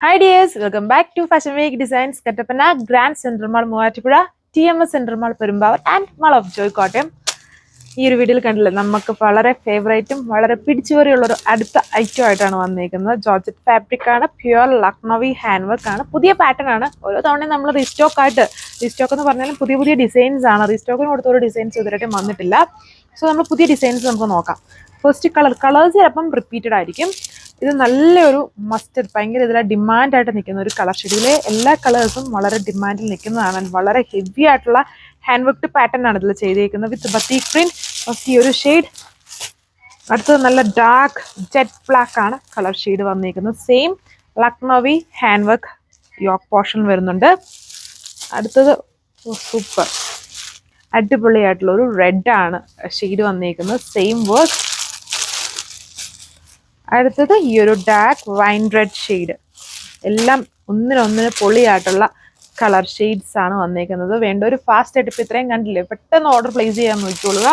Hi dears, welcome back to Fashion Week Designs, Kattapana, Grand Central Mall, Moovattupuzha, TMS Central Mall, Perumbavoor and Mall of Joy, Kottayam. ഈ ഒരു വീഡിയോയിൽ കണ്ടില്ലേ, നമുക്ക് വളരെ ഫേവറേറ്റും വളരെ പിടിച്ചുപറിയുള്ളൊരു അടുത്ത ഐറ്റം ആയിട്ടാണ് വന്നിരിക്കുന്നത്. ജോർജറ്റ് ഫാബ്രിക് ആണ്, പ്യുവർ ലക്നവി ഹാൻഡ് വർക്ക് ആണ്, പുതിയ പാറ്റേൺ ആണ്. ഓരോ തവണയും നമ്മൾ റീസ്റ്റോക്ക് എന്ന് പറഞ്ഞാലും പുതിയ പുതിയ ഡിസൈൻസ് ആണ്. റീസ്റ്റോക്കിന് കൊടുത്ത ഒരു ഡിസൈൻസ് ഇതുവരെയായിട്ടും വന്നിട്ടില്ല. സോ നമ്മൾ പുതിയ ഡിസൈൻസ് നമുക്ക് നോക്കാം. ഫസ്റ്റ് കളേഴ്സ് ചിലപ്പം റിപ്പീറ്റഡ് ആയിരിക്കും. ഇത് നല്ലൊരു മസ്റ്റർഡ്, ഭയങ്കര ഇതിലെ ഡിമാൻഡായിട്ട് നിൽക്കുന്ന ഒരു കളർ ഷെയ്ഡിലെ എല്ലാ കളേഴ്സും വളരെ ഡിമാൻഡിൽ നിൽക്കുന്നതാണ്. വളരെ ഹെവി ആയിട്ടുള്ള ഹാൻഡ് വർക്ക് പാറ്റേൺ ആണ് ഇതിൽ ചെയ്തിരിക്കുന്നത് വിത്ത് ബത്തീക് പ്രിന്റ്. ഈ ഒരു ഷെയ്ഡ്. അടുത്തത് നല്ല ഡാർക്ക് ജെറ്റ് ബ്ലാക്ക് ആണ് കളർ ഷെയ്ഡ് വന്നിരിക്കുന്നത്. Same Lucknowi hand work yoke portion വരുന്നുണ്ട്. അടുത്തത് സൂപ്പർ അടിപൊളിയായിട്ടുള്ള ഒരു റെഡ് ആണ് ഷെയ്ഡ് വന്നിരിക്കുന്നത്. Same work. അടുത്തത് ഈ ഒരു ഡാർക്ക് വൈൻ റെഡ് ഷെയ്ഡ്. എല്ലാം ഒന്നിനൊന്നിന് പൊളിയായിട്ടുള്ള കളർ ഷെയ്ഡ്സ് ആണ് വന്നിരിക്കുന്നത്. വേണ്ട ഒരു ഫാസ്റ്റ് ആയിട്ട് ഇപ്പം ഇത്രയും കണ്ടില്ലേ, പെട്ടെന്ന് ഓർഡർ പ്ലേസ് ചെയ്യാൻ നോക്കിക്കോളുക.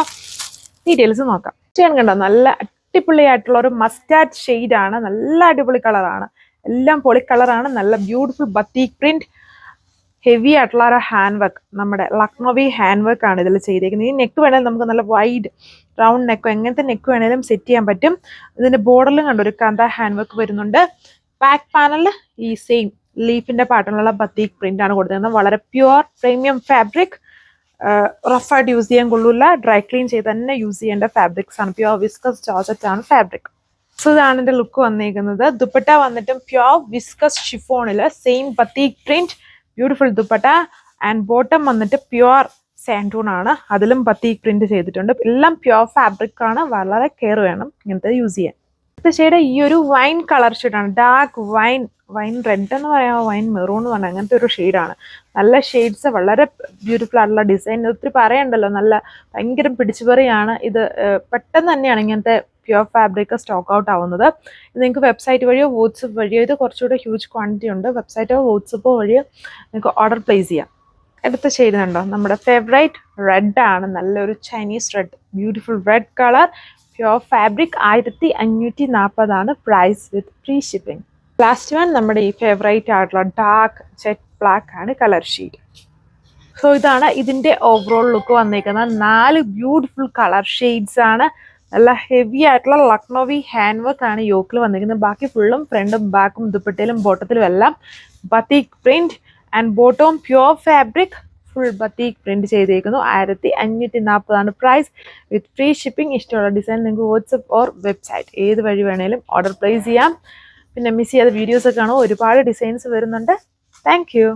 ഡീറ്റെയിൽസ് നോക്കാം. ചെയ്യാൻ കണ്ടോ, നല്ല അടിപൊളിയായിട്ടുള്ള ഒരു മസ്റ്റാർഡ് ഷെയ്ഡ് ആണ്. നല്ല അടിപൊളി കളറാണ്, എല്ലാം പൊളി കളറാണ്. നല്ല ബ്യൂട്ടിഫുൾ ബത്തീക് പ്രിന്റ്, ഹെവി ആയിട്ടുള്ള ഒരു ഹാൻഡ് വർക്ക്, നമ്മുടെ ലക്നവി ഹാൻഡ് വർക്ക് ആണ് ഇതിൽ ചെയ്തേക്കുന്നത്. ഈ നെക്ക് വേണമെങ്കിൽ നമുക്ക് നല്ല വൈഡ് റൗണ്ട് നെക്കോ എങ്ങനത്തെ നെക്ക് വേണേലും സെറ്റ് ചെയ്യാൻ പറ്റും. ഇതിന്റെ ബോർഡറിലും കണ്ടു ഒരു കാന്ത ഹാൻഡ് വർക്ക് വരുന്നുണ്ട്. ബാക്ക് പാനലിൽ ഈ സെയിം ലീഫിന്റെ പാറ്റേണിലുള്ള ബത്തീക് പ്രിന്റ് ആണ് കൊടുത്തിരുന്നത്. വളരെ പ്യുവർ പ്രീമിയം ഫാബ്രിക്. റഫായിട്ട് യൂസ് ചെയ്യാൻ കൊള്ളൂല, ഡ്രൈ ക്ലീൻ ചെയ്ത് തന്നെ യൂസ് ചെയ്യേണ്ട ഫാബ്രിക്സ് ആണ്. പ്യുവർ വിസ്കസ് ജോർജറ്റ് ആണ് ഫാബ്രിക്. സോ ഇതാണ് എന്റെ ലുക്ക് വന്നിരിക്കുന്നത്. ദുപ്പട്ട വന്നിട്ടും പ്യുവർ വിസ്കസ് ഷിഫോണില് same batik print, beautiful dupatta. And bottom വന്നിട്ട് പ്യുവർ സാൻഡൂൺ ആണ്, അതിലും ബത്തീക് പ്രിന്റ് ചെയ്തിട്ടുണ്ട്. എല്ലാം പ്യുവർ ഫാബ്രിക് ആണ്. വളരെ കെയർ വേണം ഇങ്ങനത്തെ യൂസ് ചെയ്യാൻ. അടുത്ത ഷെയ്ഡ് ഈ ഒരു വൈൻ കളർ ഷെയ്ഡാണ്. ഡാർക്ക് വൈൻ റെഡ് എന്ന് പറയാമോ, വൈൻ മെറൂൺ എന്ന് പറഞ്ഞാൽ അങ്ങനത്തെ ഒരു ഷെയ്ഡാണ്. നല്ല ഷെയ്ഡ്സ്, വളരെ ബ്യൂട്ടിഫുൾ ആയിട്ടുള്ള ഡിസൈൻ. ഒത്തിരി പറയണ്ടല്ലോ, നല്ല ഭയങ്കര പിടിച്ചുപറിയാണ് ഇത്. പെട്ടെന്ന് തന്നെയാണ് ഇങ്ങനത്തെ പ്യുവർ ഫാബ്രിക് സ്റ്റോക്ക് ഔട്ട് ആവുന്നത്. ഇത് നിങ്ങൾക്ക് വെബ്സൈറ്റ് വഴിയോ വാട്സപ്പ് വഴിയോ, ഇത് കുറച്ചുകൂടെ ഹ്യൂജ് ക്വാണ്ടിറ്റി ഉണ്ട്, വെബ്സൈറ്റോ വാട്സപ്പോ വഴിയോ നിങ്ങൾക്ക് ഓർഡർ പ്ലേസ് ചെയ്യാം. അടുത്ത ഷെയ്ഡ് കണ്ടോ, നമ്മുടെ ഫേവറേറ്റ് റെഡ് ആണ്. നല്ലൊരു Chinese red, beautiful red colour, pure fabric. 1540 price with free shipping. Last one നമ്മുടെ ഈ ഫേവറേറ്റ് ആയിട്ടുള്ള ഡാർക്ക് ജെറ്റ് ബ്ലാക്ക് ആണ് കളർ ഷെയ്ഡ്. സോ ഇതാണ് ഇതിന്റെ ഓവറോൾ ലുക്ക് വന്നിരിക്കുന്നത്. 4 ബ്യൂട്ടിഫുൾ കളർ ഷെയ്ഡ്സ് ആണ്. നല്ല ഹെവി ആയിട്ടുള്ള ലക്നവി ഹാൻഡ് വർക്ക് ആണ് യോക്കിൽ വന്നിരിക്കുന്നത്. ബാക്കി ഫുള്ളും ഫ്രണ്ടും ബാക്കും ദുപ്പട്ടയിലും ബോട്ടത്തിലും എല്ലാം ബത്തീക് പ്രിന്റ്. ആൻഡ് ബോട്ടവും pure fabric, full batik print ചെയ്തേക്കുന്നു. 1540 പ്രൈസ് വിത്ത് ഫ്രീ ഷിപ്പിംഗ്. ഇഷ്ടമുള്ള ഡിസൈൻ നിങ്ങൾക്ക് വാട്സപ്പ് ഓർ വെബ്സൈറ്റ് ഏത് വഴി വേണേലും ഓർഡർ പ്ലേസ് ചെയ്യാം. പിന്നെ മിസ് ചെയ്യാതെ വീഡിയോസ് ഒക്കെ കാണും, ഒരുപാട് ഡിസൈൻസ് വരുന്നുണ്ട്. Thank you.